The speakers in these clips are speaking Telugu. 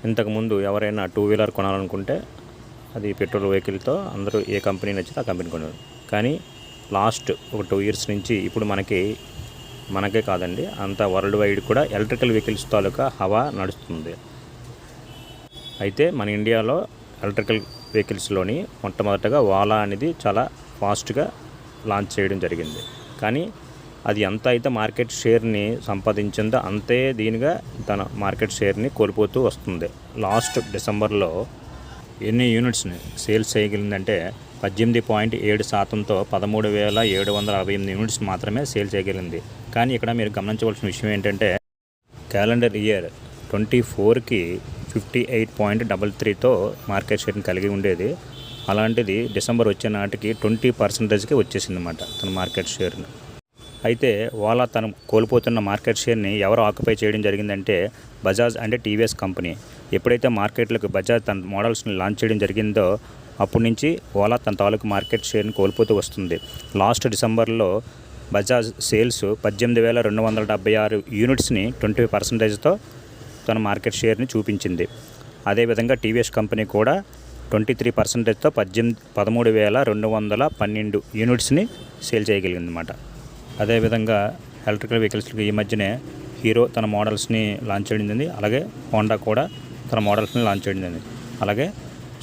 ఇంతకుముందు ఎవరైనా టూ వీలర్ కొనాలనుకుంటే అది పెట్రోల్ వెహికల్తో అందరూ ఏ కంపెనీ నచ్చితే ఆ కంపెనీ కొనేవారు. కానీ లాస్ట్ ఒక 2 ఇయర్స్ నుంచి ఇప్పుడు మనకే కాదండి, అంత వరల్డ్ వైడ్ కూడా ఎలక్ట్రికల్ వెహికల్స్ తాలూకా హవా నడుస్తుంది. అయితే మన ఇండియాలో ఎలక్ట్రికల్ వెహికల్స్లోని మొట్టమొదటగా ఓలా అనేది చాలా ఫాస్ట్గా లాంచ్ చేయడం జరిగింది. కానీ అది ఎంత అయితే మార్కెట్ షేర్ని సంపాదించిందో అంతే దీనిగా తన మార్కెట్ షేర్ని కోల్పోతూ వస్తుంది. లాస్ట్ డిసెంబర్లో ఎన్ని యూనిట్స్ని సేల్స్ చేయగలిగిందంటే 18.7%తో 13,768 యూనిట్స్ మాత్రమే సేల్ చేయగలిగింది. కానీ ఇక్కడ మీరు గమనించవలసిన విషయం ఏంటంటే క్యాలెండర్ ఇయర్ 24కి 58.33తో మార్కెట్ షేర్ని కలిగి ఉండేది. అలాంటిది డిసెంబర్ వచ్చే నాటికి 20%కి వచ్చేసింది అన్నమాట తన మార్కెట్ షేర్ని. అయితే ఓలా తను కోల్పోతున్న మార్కెట్ షేర్ని ఎవరు ఆక్యుపై చేయడం జరిగిందంటే బజాజ్ అండ్ టీవీఎస్ కంపెనీ. ఎప్పుడైతే మార్కెట్లోకి బజాజ్ తన మోడల్స్ని లాంచ్ చేయడం జరిగిందో అప్పటి నుంచి ఓలా తన తాలూకు మార్కెట్ షేర్ని కోల్పోతూ వస్తుంది. లాస్ట్ డిసెంబర్లో బజాజ్ సేల్స్ 18,276 యూనిట్స్ని 20%తో తన మార్కెట్ షేర్ని చూపించింది. అదేవిధంగా టీవీఎస్ కంపెనీ కూడా 23%తో 13,212 యూనిట్స్ని సేల్ చేయగలిగిందన్నమాట. అదేవిధంగా ఎలక్ట్రికల్ వెహికల్స్కి ఈ మధ్యనే హీరో తన మోడల్స్ని లాంచ్ చేయడం జరిగింది. అలాగే హోండా కూడా తన మోడల్స్ని లాంచ్ చేయడం జరిగింది. అలాగే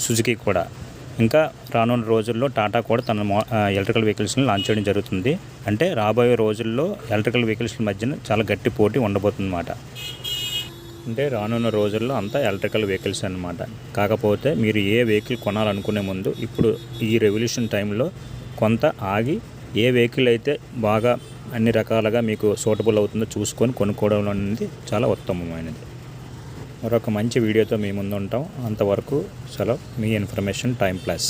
సుజుకి కూడా. ఇంకా రానున్న రోజుల్లో టాటా కూడా తన ఎలక్ట్రికల్ వెహికల్స్ని లాంచ్ చేయడం జరుగుతుంది. అంటే రాబోయే రోజుల్లో ఎలక్ట్రికల్ వెహికల్స్ మధ్యన చాలా గట్టి పోటీ ఉండబోతుంది అన్నమాట. అంటే రానున్న రోజుల్లో అంతా ఎలక్ట్రికల్ వెహికల్స్ అన్నమాట. కాకపోతే మీరు ఏ వెహికల్ కొనాలనుకునే ముందు ఇప్పుడు ఈ రెవల్యూషన్ టైంలో కొంత ఆగి ఏ వెహికల్ అయితే బాగా అన్ని రకాలుగా మీకు సూటబుల్ అవుతుందో చూసుకొని కొనుక్కోవడం అనేది చాలా ఉత్తమమైనది. మరొక మంచి వీడియోతో మీ ముందు ఉంటాం. అంతవరకు సెలవు. మీ ఇన్ఫర్మేషన్ టైం ప్లస్.